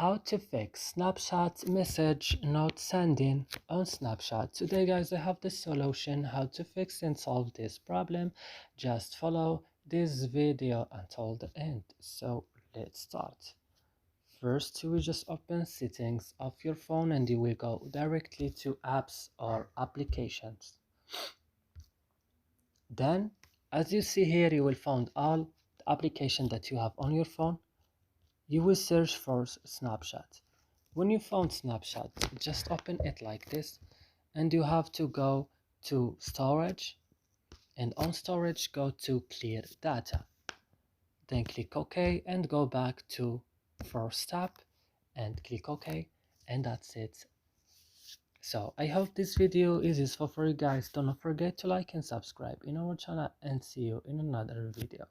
How to fix Snapchat message not sending on Snapchat. Today guys, I have the solution how to fix and solve this problem. Just follow this video until the end. So let's start. First, you will just open settings of your phone and you will go directly to apps or applications. Then, as you see here, you will find all the applications that you have on your phone. You will search for Snapchat. When you found Snapchat, just open it like this, and you have to go to storage, and on storage go to clear data. Then click OK and go back to first tab and click OK, and that's it. So I hope this video is useful for you guys. Don't forget to like and subscribe in our channel, and see you in another video.